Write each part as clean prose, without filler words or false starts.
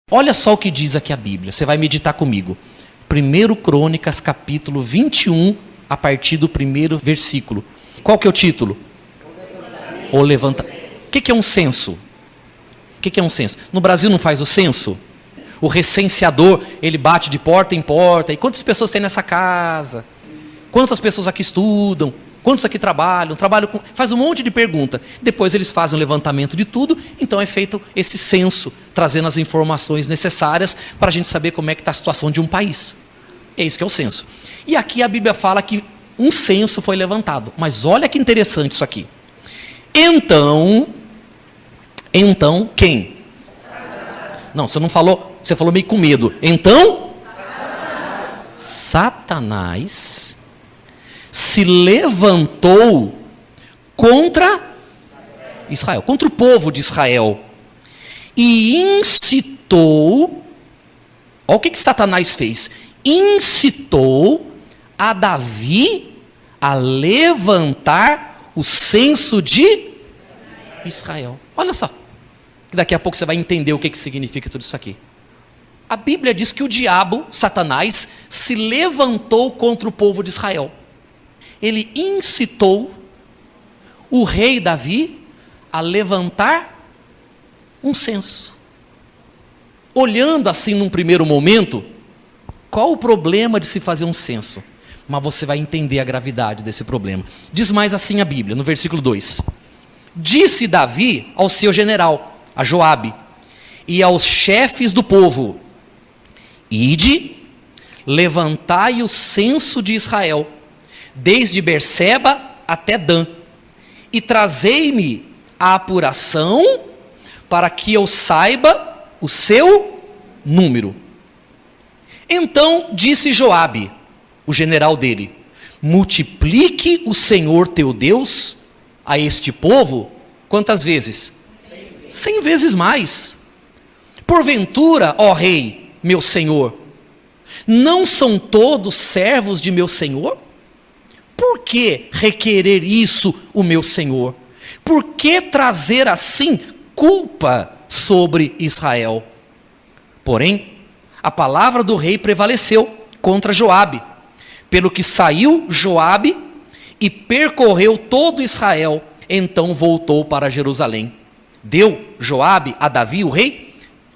Olha só o que diz aqui a Bíblia, você vai meditar comigo. 1 Crônicas, capítulo 21, a partir do primeiro versículo. Qual que é o título? O levantamento. O que é um censo? O que é um censo? No Brasil não faz o censo? O recenseador, ele bate de porta em porta. E quantas pessoas tem nessa casa? Quantas pessoas aqui estudam? Quantos aqui trabalham? Faz um monte de pergunta. Depois eles fazem o levantamento de tudo. Então é feito esse censo, trazendo as informações necessárias para a gente saber como é que está a situação de um país. É isso que é o censo. E aqui a Bíblia fala que um censo foi levantado. Mas olha que interessante isso aqui. Então quem? Não, você não falou, você falou meio com medo. Então, Satanás se levantou contra Israel, contra o povo de Israel, e incitou, olha o que Satanás fez, incitou a Davi a levantar o censo de Israel. Olha só, que daqui a pouco você vai entender o que significa tudo isso aqui. A Bíblia diz que o diabo, Satanás, se levantou contra o povo de Israel. Ele incitou o rei Davi a levantar um censo. Olhando assim num primeiro momento, qual o problema de se fazer um censo? Mas você vai entender a gravidade desse problema. Diz mais assim a Bíblia, no versículo 2. Disse Davi ao seu general, a Joabe, e aos chefes do povo: Ide, levantai o censo de Israel, desde Berseba até Dan, e trazei-me a apuração, para que eu saiba o seu número. Então disse Joabe, o general dele: multiplique o Senhor teu Deus a este povo, quantas vezes? 100 vezes mais. Porventura, ó rei, meu senhor, não são todos servos de meu senhor? Por que requerer isso o meu senhor? Por que trazer assim culpa sobre Israel? Porém, a palavra do rei prevaleceu contra Joabe, pelo que saiu Joabe e percorreu todo Israel, então voltou para Jerusalém. Deu Joabe a Davi, o rei,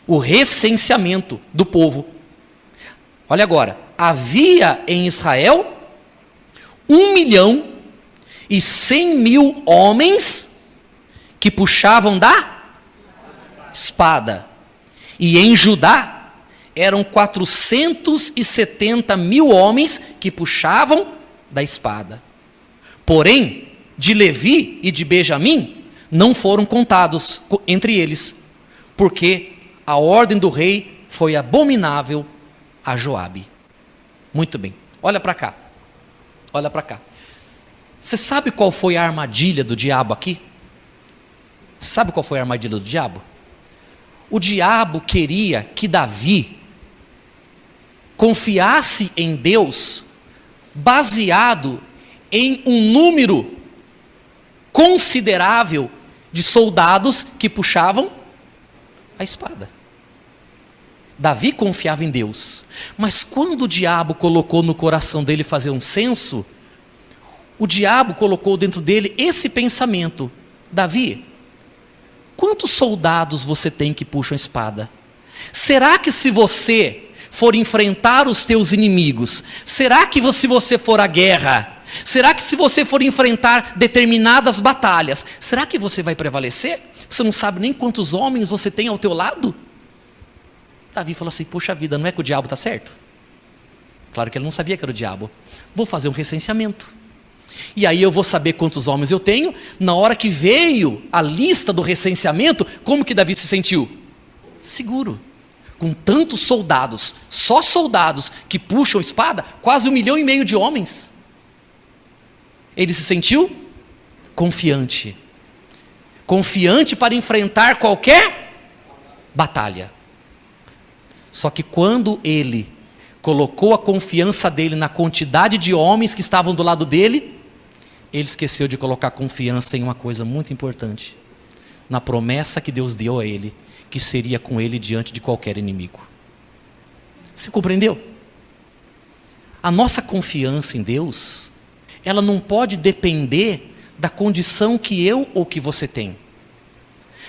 o recenseamento do povo. Olha agora, havia em Israel 1.100.000 homens que puxavam da espada, e em Judá eram 470.000 homens que puxavam da espada. Porém, de Levi e de Benjamim não foram contados entre eles, porque a ordem do rei foi abominável a Joabe. Muito bem, olha para cá. Olha para cá. Você sabe qual foi a armadilha do diabo aqui? Você sabe qual foi a armadilha do diabo? O diabo queria que Davi confiasse em Deus baseado em um número considerável de soldados que puxavam a espada. Davi confiava em Deus, mas quando o diabo colocou no coração dele fazer um censo, o diabo colocou dentro dele esse pensamento: Davi, quantos soldados você tem que puxam a espada? Será que se você for enfrentar os teus inimigos, será que se você for à guerra, será que se você for enfrentar determinadas batalhas, será que você vai prevalecer? Você não sabe nem quantos homens você tem ao teu lado? Davi falou assim: poxa vida, não é que o diabo está certo? Claro que ele não sabia que era o diabo. Vou fazer um recenseamento, e aí eu vou saber quantos homens eu tenho. Na hora que veio a lista do recenseamento, como que Davi se sentiu? Seguro. Com tantos soldados, só soldados que puxam espada, quase 1,5 milhão de homens. Ele se sentiu confiante. Confiante para enfrentar qualquer batalha. Só que quando ele colocou a confiança dele na quantidade de homens que estavam do lado dele, ele esqueceu de colocar confiança em uma coisa muito importante: na promessa que Deus deu a ele, que seria com ele diante de qualquer inimigo. Você compreendeu? A nossa confiança em Deus, ela não pode depender da condição que eu ou que você tem.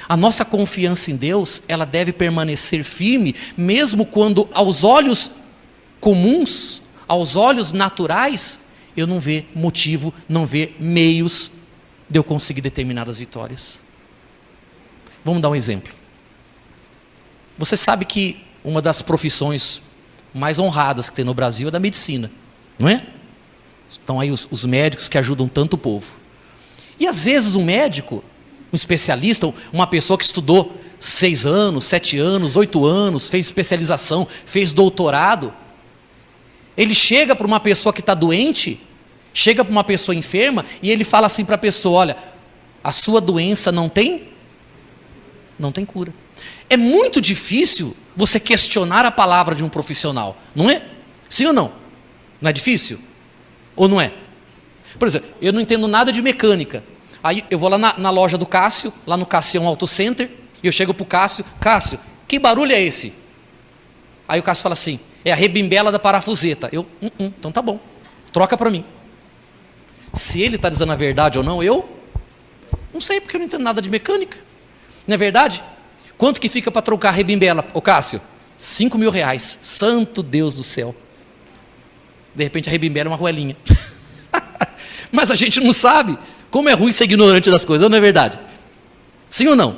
A nossa confiança em Deus, ela deve permanecer firme, mesmo quando aos olhos comuns, aos olhos naturais, eu não ver motivo, não ver meios de eu conseguir determinadas vitórias. Vamos dar um exemplo. Você sabe que uma das profissões mais honradas que tem no Brasil é da medicina, não é? Estão aí os médicos que ajudam tanto o povo. E às vezes um médico, um especialista, uma pessoa que estudou 6 anos, 7 anos, 8 anos, fez especialização, fez doutorado, ele chega para uma pessoa que está doente, chega para uma pessoa enferma e ele fala assim para a pessoa: olha, a sua doença não tem cura. É muito difícil você questionar a palavra de um profissional, não é? Sim ou não? Não é difícil? Ou não é? Por exemplo, eu não entendo nada de mecânica. Aí eu vou lá na loja do Cássio, lá no Cassião Auto Center, e eu chego para o Cássio: Cássio, que barulho é esse? Aí o Cássio fala assim: é a rebimbela da parafuseta. Então tá bom, troca para mim. Se ele está dizendo a verdade ou não, eu não sei, porque eu não entendo nada de mecânica. Não é verdade? Quanto que fica para trocar a rebimbela, ô Cássio? R$5.000. Santo Deus do céu. De repente a rebimbela é uma roelinha. Mas a gente não sabe. Como é ruim ser ignorante das coisas, não é verdade? Sim ou não?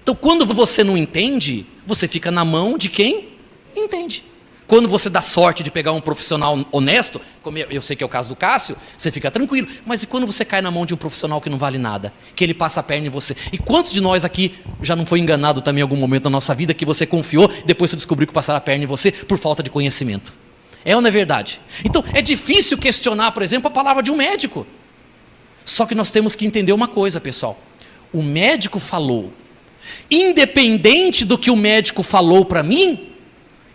Então, quando você não entende, você fica na mão de quem entende. Quando você dá sorte de pegar um profissional honesto, como eu sei que é o caso do Cássio, você fica tranquilo. Mas e quando você cai na mão de um profissional que não vale nada? Que ele passa a perna em você? E quantos de nós aqui já não foi enganado também em algum momento da nossa vida, que você confiou, depois você descobriu que passaram a perna em você por falta de conhecimento? É ou não é verdade? Então, é difícil questionar, por exemplo, a palavra de um médico. Só que nós temos que entender uma coisa, pessoal. O médico falou. Independente do que o médico falou para mim,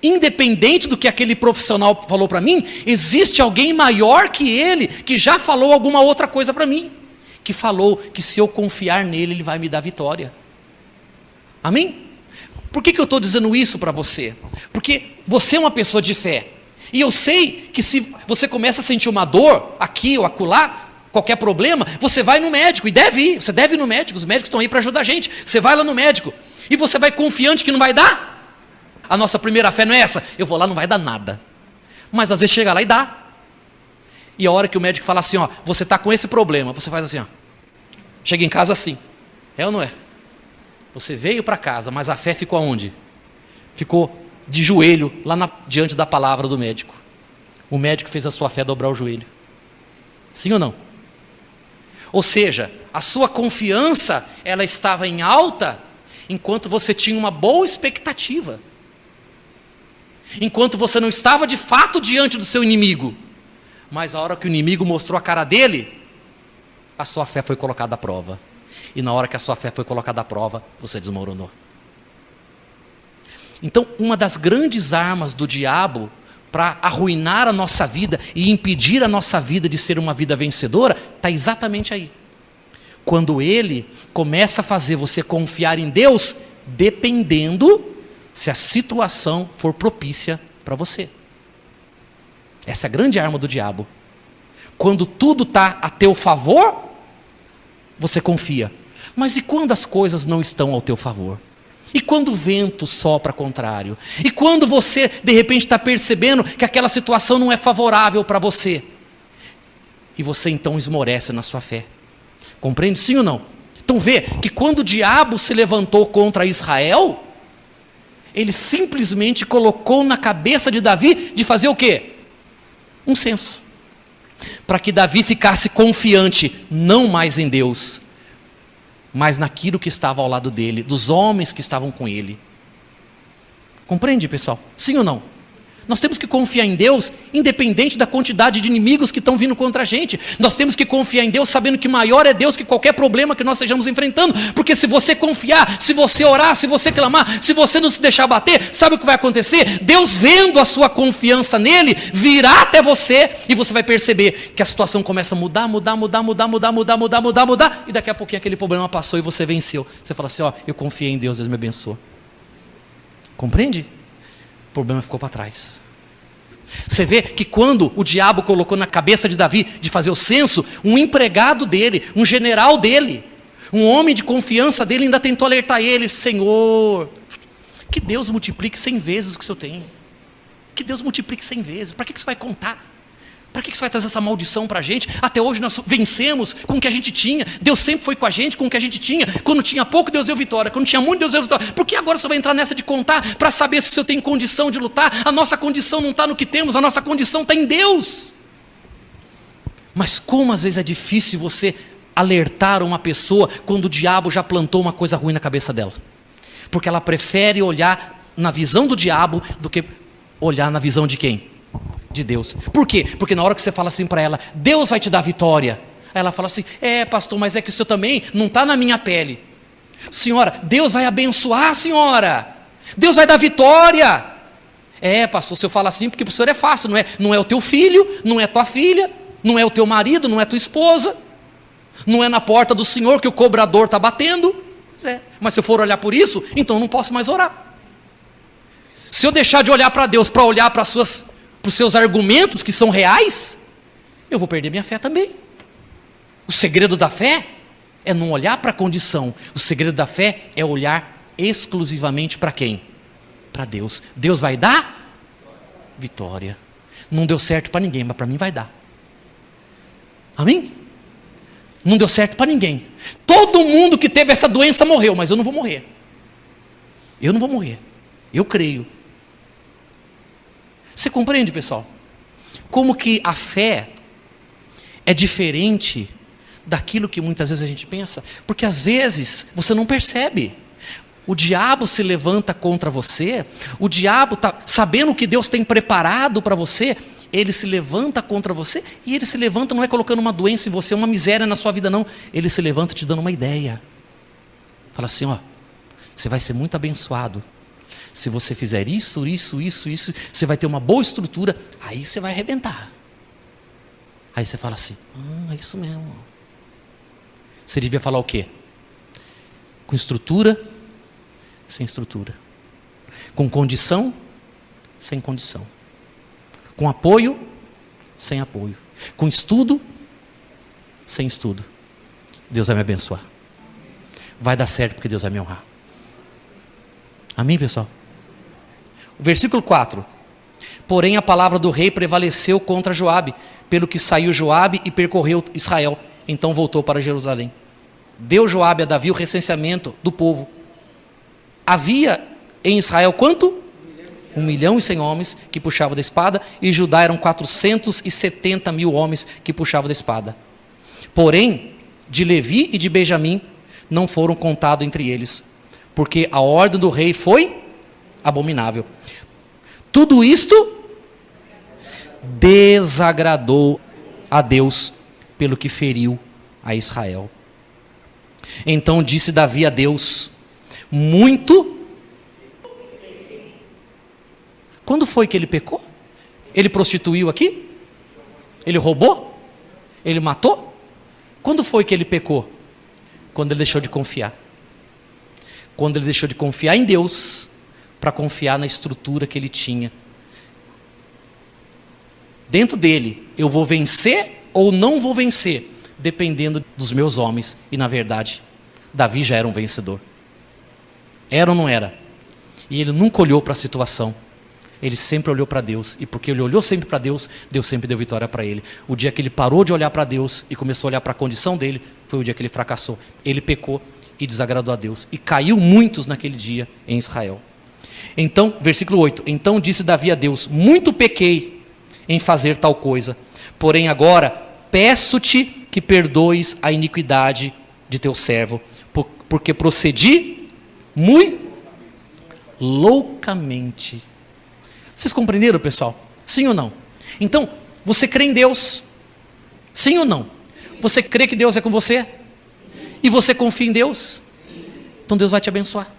independente do que aquele profissional falou para mim, existe alguém maior que ele, que já falou alguma outra coisa para mim, que falou que se eu confiar nele, ele vai me dar vitória. Amém? Por que eu estou dizendo isso para você? Porque você é uma pessoa de fé. E eu sei que se você começa a sentir uma dor, aqui ou acolá, qualquer problema, você vai no médico, e deve ir, você deve ir no médico, os médicos estão aí para ajudar a gente, você vai lá no médico, e você vai confiante que não vai dar. A nossa primeira fé não é essa: eu vou lá, não vai dar nada. Mas às vezes chega lá e dá. E a hora que o médico fala assim: ó, você está com esse problema, você faz assim, ó. Chega em casa assim. É ou não é? Você veio para casa, mas a fé ficou aonde? Ficou de joelho, lá diante da palavra do médico. O médico fez a sua fé dobrar o joelho. Sim ou não? Ou seja, a sua confiança, ela estava em alta, enquanto você tinha uma boa expectativa. Enquanto você não estava de fato diante do seu inimigo. Mas a hora que o inimigo mostrou a cara dele, a sua fé foi colocada à prova. E na hora que a sua fé foi colocada à prova, você desmoronou. Então, uma das grandes armas do diabo para arruinar a nossa vida e impedir a nossa vida de ser uma vida vencedora, está exatamente aí. Quando ele começa a fazer você confiar em Deus, dependendo se a situação for propícia para você. Essa é a grande arma do diabo. Quando tudo está a teu favor, você confia. Mas e quando as coisas não estão ao teu favor? E quando o vento sopra contrário? E quando você, de repente, está percebendo que aquela situação não é favorável para você? E você então esmorece na sua fé. Compreende? Sim ou não? Então vê que quando o diabo se levantou contra Israel, ele simplesmente colocou na cabeça de Davi de fazer o quê? Um censo. Para que Davi ficasse confiante, não mais em Deus, mas naquilo que estava ao lado dele, dos homens que estavam com ele. Compreende, pessoal? Sim ou não? Nós temos que confiar em Deus, independente da quantidade de inimigos que estão vindo contra a gente. Nós temos que confiar em Deus, sabendo que maior é Deus que qualquer problema que nós estejamos enfrentando. Porque se você confiar, se você orar, se você clamar, se você não se deixar bater, sabe o que vai acontecer? Deus, vendo a sua confiança nele, virá até você e você vai perceber que a situação começa a mudar, e daqui a pouquinho aquele problema passou e você venceu. Você fala assim: ó, eu confiei em Deus, Deus me abençoou. Compreende? O problema ficou para trás. Você vê que quando o diabo colocou na cabeça de Davi de fazer o censo, um empregado dele, um general dele, um homem de confiança dele ainda tentou alertar ele: Senhor, que Deus multiplique 100 vezes o que o Senhor tem. Que Deus multiplique 100 vezes. Para que você vai contar? Para que você vai trazer essa maldição para a gente? Até hoje nós vencemos com o que a gente tinha. Deus sempre foi com a gente, com o que a gente tinha. Quando tinha pouco, Deus deu vitória. Quando tinha muito, Deus deu vitória. Por que agora você vai entrar nessa de contar para saber se o senhor tem condição de lutar? A nossa condição não está no que temos, a nossa condição está em Deus. Mas como às vezes é difícil você alertar uma pessoa quando o diabo já plantou uma coisa ruim na cabeça dela. Porque ela prefere olhar na visão do diabo do que olhar na visão de quem? De Deus. Por quê? Porque na hora que você fala assim para ela: Deus vai te dar vitória, aí ela fala assim: pastor, mas é que o senhor também não está na minha pele. Senhora, Deus vai abençoar, senhora, Deus vai dar vitória. Pastor, o senhor fala assim porque para o senhor é fácil, não é o teu filho, não é tua filha, não é o teu marido, não é tua esposa, não é na porta do Senhor que o cobrador está batendo. Mas se eu for olhar por isso, então eu não posso mais orar. Se eu deixar de olhar para Deus para olhar para os seus argumentos que são reais, eu vou perder minha fé também. O segredo da fé é não olhar para a condição. O segredo da fé é olhar exclusivamente para quem? Para Deus. Deus vai dar vitória. Não deu certo para ninguém, mas para mim vai dar. Amém? Não deu certo para ninguém. Todo mundo que teve essa doença morreu, mas eu não vou morrer. Eu não vou morrer. Eu creio. Você compreende, pessoal? Como que a fé é diferente daquilo que muitas vezes a gente pensa? Porque às vezes você não percebe. O diabo se levanta contra você, o diabo está sabendo o que Deus tem preparado para você, ele se levanta contra você, e ele se levanta não é colocando uma doença em você, uma miséria na sua vida não, ele se levanta te dando uma ideia. Fala assim: você vai ser muito abençoado. Se você fizer isso, você vai ter uma boa estrutura, aí você vai arrebentar. Aí você fala assim: é isso mesmo. Você devia falar o quê? Com estrutura, sem estrutura. Com condição, sem condição. Com apoio, sem apoio. Com estudo, sem estudo. Deus vai me abençoar. Vai dar certo porque Deus vai me honrar. Amém, pessoal? O versículo 4. Porém a palavra do rei prevaleceu contra Joabe, pelo que saiu Joabe e percorreu Israel. Então voltou para Jerusalém. Deu Joabe a Davi o recenseamento do povo. Havia em Israel quanto? 1.100.000 homens que puxavam da espada, e em Judá eram 470.000 homens que puxavam da espada. Porém, de Levi e de Benjamim não foram contados entre eles, porque a ordem do rei foi abominável. Tudo isto desagradou a Deus, pelo que feriu a Israel. Então disse Davi a Deus: muito. Quando foi que ele pecou? Ele prostituiu aqui? Ele roubou? Ele matou? Quando foi que ele pecou? Quando ele deixou de confiar. Quando ele deixou de confiar em Deus para confiar na estrutura que ele tinha. Dentro dele, eu vou vencer ou não vou vencer, dependendo dos meus homens. E na verdade, Davi já era um vencedor. Era ou não era? E ele nunca olhou para a situação. Ele sempre olhou para Deus. E porque ele olhou sempre para Deus, Deus sempre deu vitória para ele. O dia que ele parou de olhar para Deus e começou a olhar para a condição dele, foi o dia que ele fracassou. Ele pecou e desagradou a Deus. E caiu muitos naquele dia em Israel. Então, versículo 8. Então disse Davi a Deus: muito pequei em fazer tal coisa. Porém agora peço-te que perdoes a iniquidade de teu servo, porque procedi muito loucamente. Vocês compreenderam, pessoal? Sim ou não? Então, você crê em Deus? Sim ou não? Você crê que Deus é com você? E você confia em Deus? Então Deus vai te abençoar.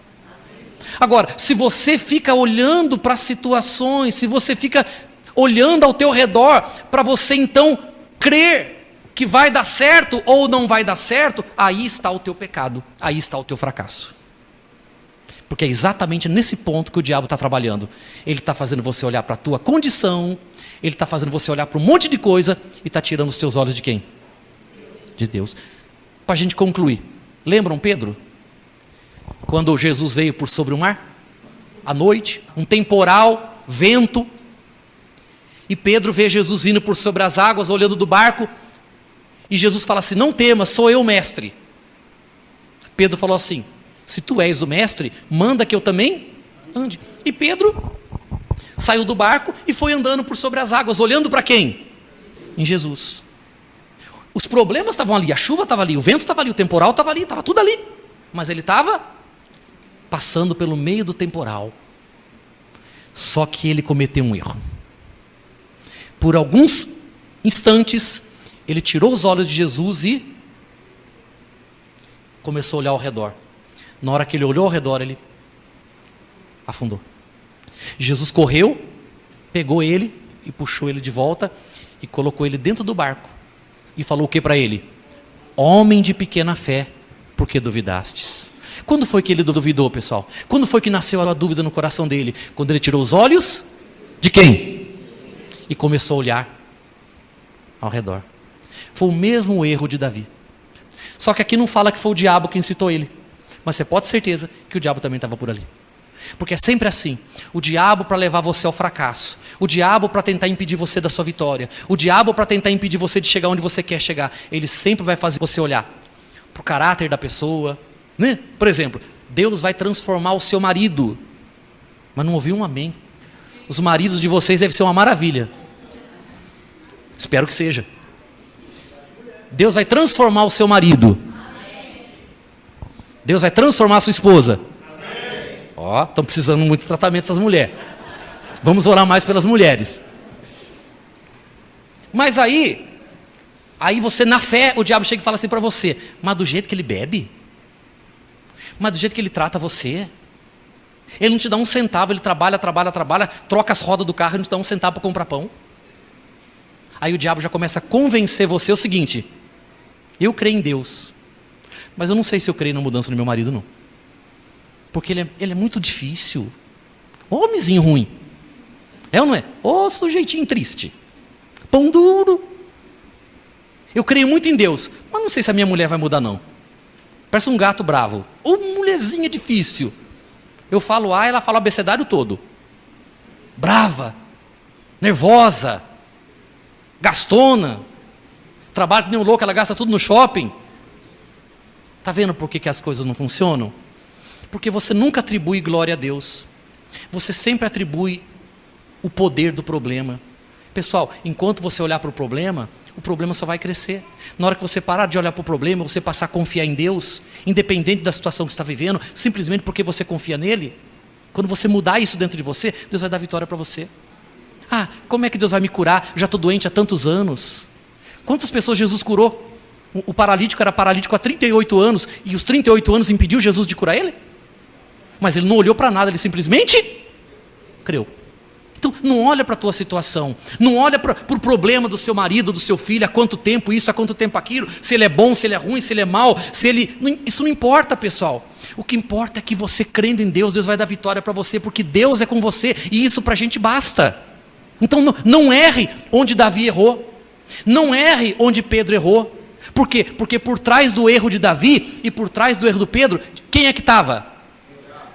Agora, se você fica olhando para as situações, se você fica olhando ao teu redor, para você então crer que vai dar certo ou não vai dar certo, aí está o teu pecado, aí está o teu fracasso. Porque é exatamente nesse ponto que o diabo está trabalhando. Ele está fazendo você olhar para a tua condição, ele está fazendo você olhar para um monte de coisa e está tirando os teus olhos de quem? De Deus. Para a gente concluir, lembram Pedro? Quando Jesus veio por sobre o mar? À noite, um temporal, vento, e Pedro vê Jesus vindo por sobre as águas, olhando do barco, e Jesus fala assim: não temas, sou eu, mestre. Pedro falou assim: se tu és o mestre, manda que eu também ande. E Pedro saiu do barco e foi andando por sobre as águas, olhando para quem? Em Jesus. Os problemas estavam ali, a chuva estava ali, o vento estava ali, o temporal estava ali, estava tudo ali. Mas ele estava passando pelo meio do temporal. Só que ele cometeu um erro. Por alguns instantes, ele tirou os olhos de Jesus e começou a olhar ao redor. Na hora que ele olhou ao redor, ele afundou. Jesus correu, pegou ele e puxou ele de volta e colocou ele dentro do barco. E falou o que para ele? Homem de pequena fé, por que duvidastes? Quando foi que ele duvidou, pessoal? Quando foi que nasceu a dúvida no coração dele? Quando ele tirou os olhos de quem? E começou a olhar ao redor. Foi o mesmo erro de Davi. Só que aqui não fala que foi o diabo quem incitou ele. Mas você pode ter certeza que o diabo também estava por ali. Porque é sempre assim, o diabo para levar você ao fracasso, o diabo para tentar impedir você da sua vitória, o diabo para tentar impedir você de chegar onde você quer chegar, ele sempre vai fazer você olhar para o caráter da pessoa, né? Por exemplo, Deus vai transformar o seu marido, mas não ouviu um amém. Os maridos de vocês devem ser uma maravilha, espero que seja. Deus vai transformar o seu marido, Deus vai transformar a sua esposa. Ó, estão precisando muito de tratamento essas mulheres. Vamos orar mais pelas mulheres. Mas aí você na fé, o diabo chega e fala assim para você: mas do jeito que ele bebe? Mas do jeito que ele trata você? Ele não te dá um centavo, ele trabalha, troca as rodas do carro e não te dá um centavo para comprar pão. Aí o diabo já começa a convencer você o seguinte: eu creio em Deus, mas eu não sei se eu creio na mudança do meu marido não. Porque ele é muito difícil. Ô homenzinho ruim. É ou não é? Ô sujeitinho triste. Pão duro. Eu creio muito em Deus, mas não sei se a minha mulher vai mudar não. Parece um gato bravo. Ô mulherzinha difícil. Eu falo A, ela fala o abecedário todo. Brava. Nervosa. Gastona. Trabalha que nem um louco, ela gasta tudo no shopping. Está vendo por que as coisas não funcionam? Porque você nunca atribui glória a Deus. Você sempre atribui o poder do problema. Pessoal, enquanto você olhar para o problema só vai crescer. Na hora que você parar de olhar para o problema, você passar a confiar em Deus, independente da situação que você está vivendo, simplesmente porque você confia nele, quando você mudar isso dentro de você, Deus vai dar vitória para você. Ah, como é que Deus vai me curar? Eu já estou doente há tantos anos. Quantas pessoas Jesus curou? O paralítico era paralítico há 38 anos, e os 38 anos impediu Jesus de curar ele? Mas ele não olhou para nada, ele simplesmente creu. Então não olha para a tua situação, não olha para o problema do seu marido, do seu filho, há quanto tempo isso, há quanto tempo aquilo, se ele é bom, se ele é ruim, se ele é mau, isso não importa, pessoal. O que importa é que você crendo em Deus, Deus vai dar vitória para você, porque Deus é com você, e isso para a gente basta. Então não erre onde Davi errou, não erre onde Pedro errou. Por quê? Porque por trás do erro de Davi e por trás do erro do Pedro, quem é que estava?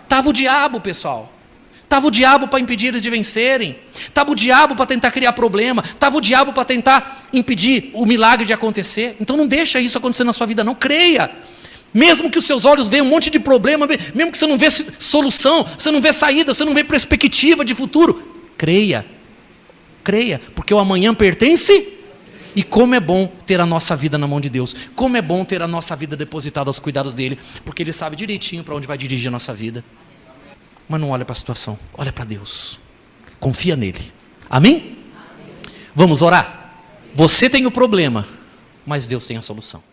Estava o diabo, pessoal. Estava o diabo para impedir eles de vencerem. Estava o diabo para tentar criar problema. Estava o diabo para tentar impedir o milagre de acontecer. Então não deixa isso acontecer na sua vida, não. Creia. Mesmo que os seus olhos vejam um monte de problema, mesmo que você não vê solução, você não vê saída, você não vê perspectiva de futuro, creia. Creia, porque o amanhã pertence. E como é bom ter a nossa vida na mão de Deus. Como é bom ter a nossa vida depositada aos cuidados dele. Porque ele sabe direitinho para onde vai dirigir a nossa vida. Mas não olha para a situação, olha para Deus. Confia nele. Amém? Amém? Vamos orar? Você tem o problema, mas Deus tem a solução.